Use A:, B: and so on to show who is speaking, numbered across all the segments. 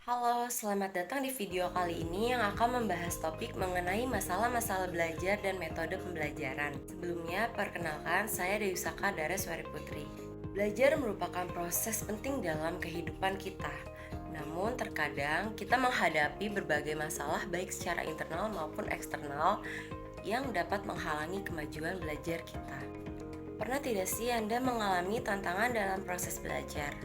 A: Halo, selamat datang di video kali ini yang akan membahas topik mengenai masalah-masalah belajar dan metode pembelajaran. Sebelumnya, perkenalkan saya Dewi Saka Dareswari Putri. Belajar merupakan proses penting dalam kehidupan kita. Namun, terkadang kita menghadapi berbagai masalah baik secara internal maupun eksternal yang dapat menghalangi kemajuan belajar kita. Pernah tidak sih Anda mengalami tantangan dalam proses belajar?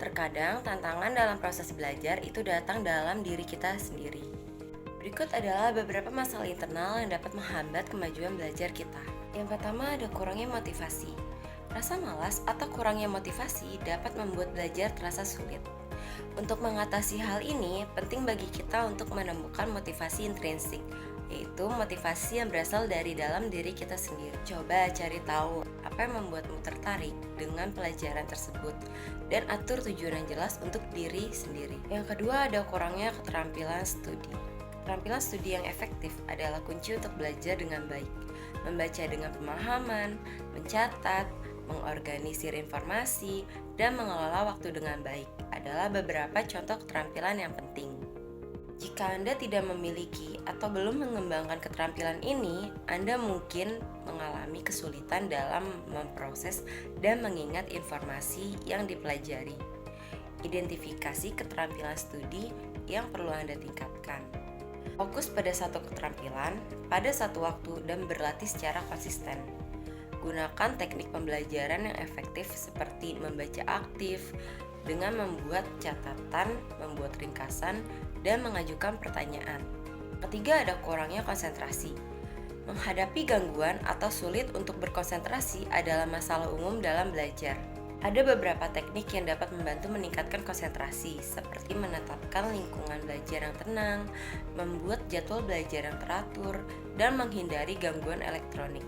A: Terkadang tantangan dalam proses belajar itu datang dalam diri kita sendiri. Berikut adalah beberapa masalah internal yang dapat menghambat kemajuan belajar kita. Yang pertama ada kurangnya motivasi. Rasa malas atau kurangnya motivasi dapat membuat belajar terasa sulit. Untuk mengatasi hal ini, penting bagi kita untuk menemukan motivasi intrinsik, yaitu motivasi yang berasal dari dalam diri kita sendiri. Coba cari tahu apa yang membuatmu tertarik dengan pelajaran tersebut dan atur tujuan yang jelas untuk diri sendiri. Yang kedua ada kurangnya keterampilan studi. Keterampilan studi yang efektif adalah kunci untuk belajar dengan baik. Membaca dengan pemahaman, mencatat, mengorganisir informasi, dan mengelola waktu dengan baik adalah beberapa contoh keterampilan yang penting. Jika Anda tidak memiliki atau belum mengembangkan keterampilan ini, Anda mungkin mengalami kesulitan dalam memproses dan mengingat informasi yang dipelajari. Identifikasi keterampilan studi yang perlu Anda tingkatkan. Fokus pada satu keterampilan pada satu waktu dan berlatih secara konsisten. Gunakan teknik pembelajaran yang efektif seperti membaca aktif dengan membuat catatan, membuat ringkasan, dan mengajukan pertanyaan. Ketiga ada kurangnya konsentrasi. Menghadapi gangguan atau sulit untuk berkonsentrasi adalah masalah umum dalam belajar. Ada beberapa teknik yang dapat membantu meningkatkan konsentrasi, seperti menetapkan lingkungan belajar yang tenang, membuat jadwal belajar yang teratur, dan menghindari gangguan elektronik.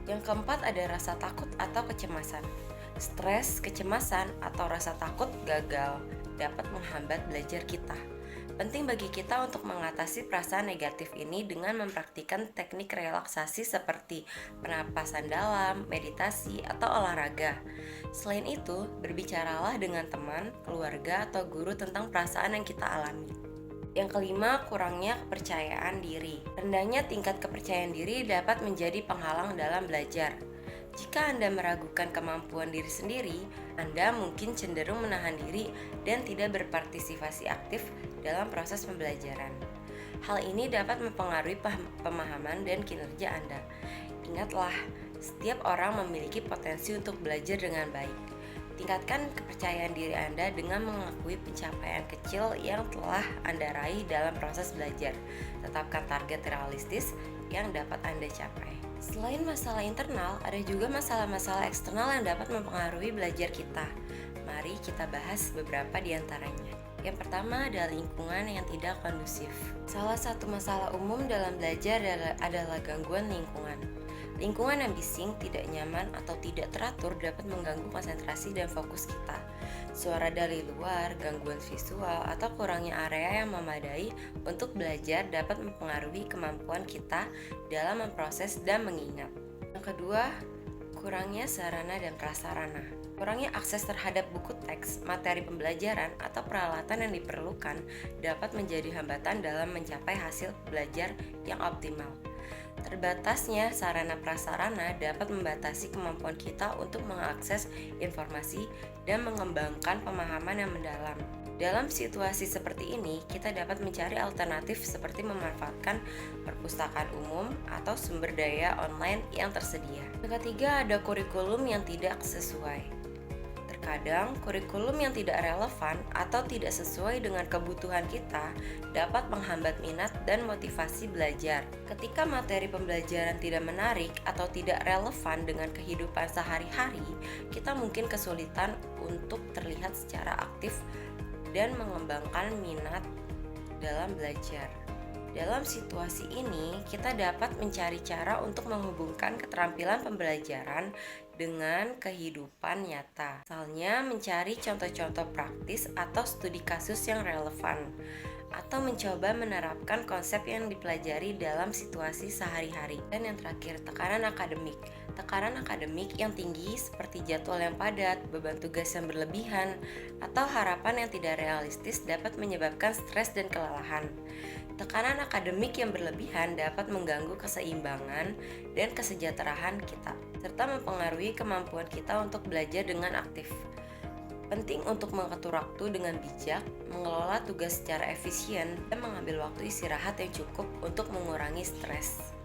A: Yang keempat ada rasa takut atau kecemasan. Stres, kecemasan, atau rasa takut gagal dapat menghambat belajar kita. Penting bagi kita untuk mengatasi perasaan negatif ini dengan mempraktikkan teknik relaksasi seperti pernapasan dalam, meditasi, atau olahraga. Selain itu, berbicaralah dengan teman, keluarga, atau guru tentang perasaan yang kita alami. Yang kelima, kurangnya kepercayaan diri. Rendahnya tingkat kepercayaan diri dapat menjadi penghalang dalam belajar. Jika Anda meragukan kemampuan diri sendiri, Anda mungkin cenderung menahan diri dan tidak berpartisipasi aktif dalam proses pembelajaran. Hal ini dapat mempengaruhi pemahaman dan kinerja Anda. Ingatlah, setiap orang memiliki potensi untuk belajar dengan baik. Tingkatkan kepercayaan diri Anda dengan mengakui pencapaian kecil yang telah Anda raih dalam proses belajar. Tetapkan target realistis yang dapat Anda capai. Selain masalah internal, ada juga masalah-masalah eksternal yang dapat mempengaruhi belajar kita. Mari kita bahas beberapa di antaranya. Yang pertama adalah lingkungan yang tidak kondusif. Salah satu masalah umum dalam belajar adalah gangguan lingkungan. Lingkungan yang bising, tidak nyaman, atau tidak teratur dapat mengganggu konsentrasi dan fokus kita. Suara dari luar, gangguan visual, atau kurangnya area yang memadai untuk belajar dapat mempengaruhi kemampuan kita dalam memproses dan mengingat. Yang kedua, kurangnya sarana dan prasarana. Kurangnya akses terhadap buku teks, materi pembelajaran, atau peralatan yang diperlukan dapat menjadi hambatan dalam mencapai hasil belajar yang optimal. Terbatasnya sarana prasarana dapat membatasi kemampuan kita untuk mengakses informasi dan mengembangkan pemahaman yang mendalam. Dalam situasi seperti ini, kita dapat mencari alternatif seperti memanfaatkan perpustakaan umum atau sumber daya online yang tersedia. Yang ketiga, ada kurikulum yang tidak sesuai. Terkadang, kurikulum yang tidak relevan atau tidak sesuai dengan kebutuhan kita dapat menghambat minat dan motivasi belajar. Ketika materi pembelajaran tidak menarik atau tidak relevan dengan kehidupan sehari-hari, kita mungkin kesulitan untuk terlihat secara aktif dan mengembangkan minat dalam belajar. Dalam situasi ini, kita dapat mencari cara untuk menghubungkan keterampilan pembelajaran dengan kehidupan nyata. Misalnya, mencari contoh-contoh praktis atau studi kasus yang relevan, atau mencoba menerapkan konsep yang dipelajari dalam situasi sehari-hari. Dan yang terakhir, tekanan akademik. Tekanan akademik yang tinggi seperti jadwal yang padat, beban tugas yang berlebihan, atau harapan yang tidak realistis dapat menyebabkan stres dan kelelahan. Tekanan akademik yang berlebihan dapat mengganggu keseimbangan dan kesejahteraan kita, serta mempengaruhi kemampuan kita untuk belajar dengan aktif. Penting untuk mengatur waktu dengan bijak, mengelola tugas secara efisien, dan mengambil waktu istirahat yang cukup untuk mengurangi stres.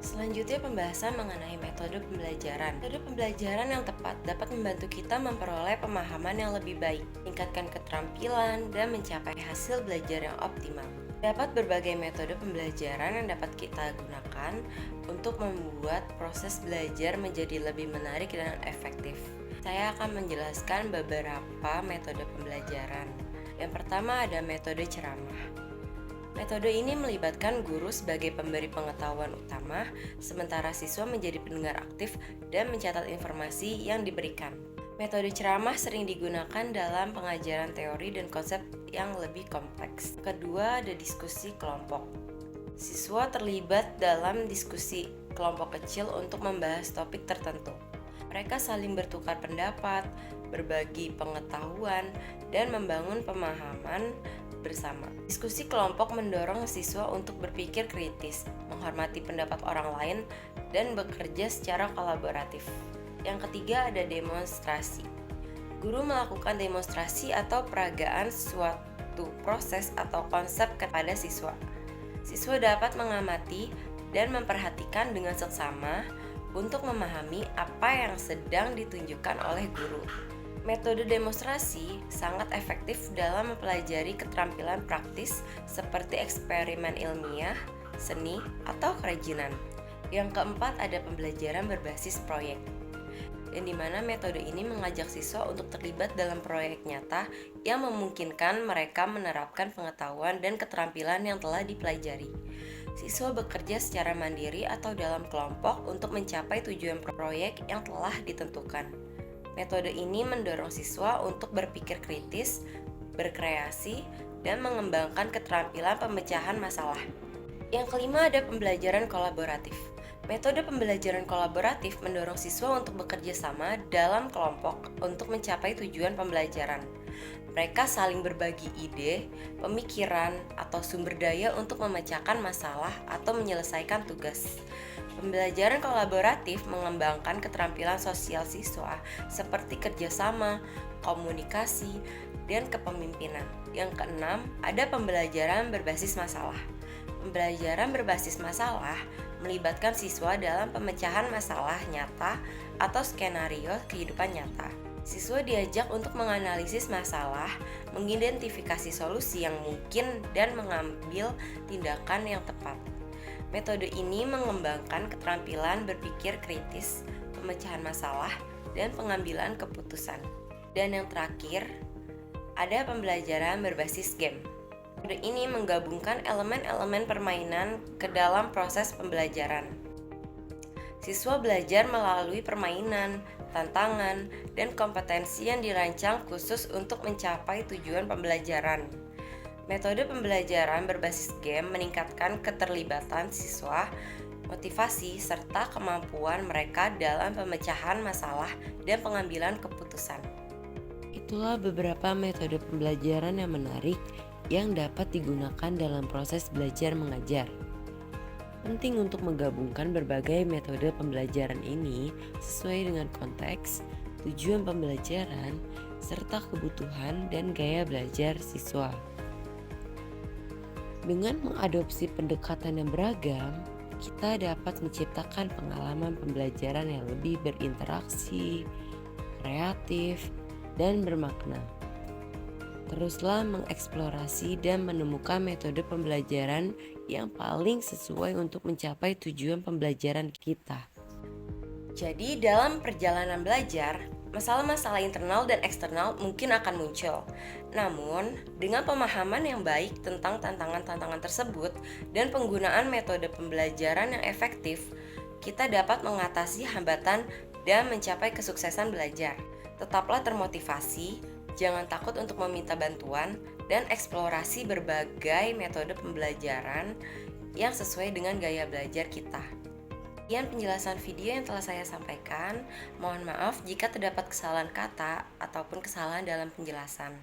A: Selanjutnya pembahasan mengenai metode pembelajaran. Metode pembelajaran yang tepat dapat membantu kita memperoleh pemahaman yang lebih baik, meningkatkan keterampilan, dan mencapai hasil belajar yang optimal. Terdapat berbagai metode pembelajaran yang dapat kita gunakan untuk membuat proses belajar menjadi lebih menarik dan efektif. Saya akan menjelaskan beberapa metode pembelajaran. Yang pertama ada metode ceramah. Metode ini melibatkan guru sebagai pemberi pengetahuan utama, sementara siswa menjadi pendengar aktif dan mencatat informasi yang diberikan. Metode ceramah sering digunakan dalam pengajaran teori dan konsep yang lebih kompleks. Kedua, ada diskusi kelompok. Siswa terlibat dalam diskusi kelompok kecil untuk membahas topik tertentu. Mereka saling bertukar pendapat, berbagi pengetahuan, dan membangun pemahaman bersama. Diskusi kelompok mendorong siswa untuk berpikir kritis, menghormati pendapat orang lain, dan bekerja secara kolaboratif. Yang ketiga ada demonstrasi. Guru melakukan demonstrasi atau peragaan suatu proses atau konsep kepada siswa. Siswa dapat mengamati dan memperhatikan dengan seksama untuk memahami apa yang sedang ditunjukkan oleh guru. Metode demonstrasi sangat efektif dalam mempelajari keterampilan praktis seperti eksperimen ilmiah, seni, atau kerajinan. Yang keempat ada pembelajaran berbasis proyek, yang dimana metode ini mengajak siswa untuk terlibat dalam proyek nyata yang memungkinkan mereka menerapkan pengetahuan dan keterampilan yang telah dipelajari. Siswa bekerja secara mandiri atau dalam kelompok untuk mencapai tujuan proyek yang telah ditentukan. Metode ini mendorong siswa untuk berpikir kritis, berkreasi, dan mengembangkan keterampilan pemecahan masalah. Yang kelima ada pembelajaran kolaboratif. Metode pembelajaran kolaboratif mendorong siswa untuk bekerja sama dalam kelompok untuk mencapai tujuan pembelajaran. Mereka saling berbagi ide, pemikiran, atau sumber daya untuk memecahkan masalah atau menyelesaikan tugas. Pembelajaran kolaboratif mengembangkan keterampilan sosial siswa seperti kerjasama, komunikasi, dan kepemimpinan. Yang keenam, ada pembelajaran berbasis masalah. Pembelajaran berbasis masalah melibatkan siswa dalam pemecahan masalah nyata atau skenario kehidupan nyata. Siswa diajak untuk menganalisis masalah, mengidentifikasi solusi yang mungkin, dan mengambil tindakan yang tepat. Metode ini mengembangkan keterampilan berpikir kritis, pemecahan masalah, dan pengambilan keputusan. Dan yang terakhir, ada pembelajaran berbasis game. Metode ini menggabungkan elemen-elemen permainan ke dalam proses pembelajaran. Siswa belajar melalui permainan, tantangan, dan kompetensi yang dirancang khusus untuk mencapai tujuan pembelajaran. Metode pembelajaran berbasis game meningkatkan keterlibatan siswa, motivasi, serta kemampuan mereka dalam pemecahan masalah dan pengambilan keputusan. Itulah beberapa metode pembelajaran yang menarik yang dapat digunakan dalam proses belajar mengajar. Penting untuk menggabungkan berbagai metode pembelajaran ini sesuai dengan konteks, tujuan pembelajaran, serta kebutuhan dan gaya belajar siswa. Dengan mengadopsi pendekatan yang beragam, kita dapat menciptakan pengalaman pembelajaran yang lebih berinteraksi, kreatif, dan bermakna. Teruslah mengeksplorasi dan menemukan metode pembelajaran yang paling sesuai untuk mencapai tujuan pembelajaran kita. Jadi dalam perjalanan belajar, masalah-masalah internal dan eksternal mungkin akan muncul. Namun, dengan pemahaman yang baik tentang tantangan-tantangan tersebut dan penggunaan metode pembelajaran yang efektif, kita dapat mengatasi hambatan dan mencapai kesuksesan belajar. Tetaplah termotivasi, jangan takut untuk meminta bantuan, dan eksplorasi berbagai metode pembelajaran yang sesuai dengan gaya belajar kita. Sekian penjelasan video yang telah saya sampaikan. Mohon maaf jika terdapat kesalahan kata ataupun kesalahan dalam penjelasan.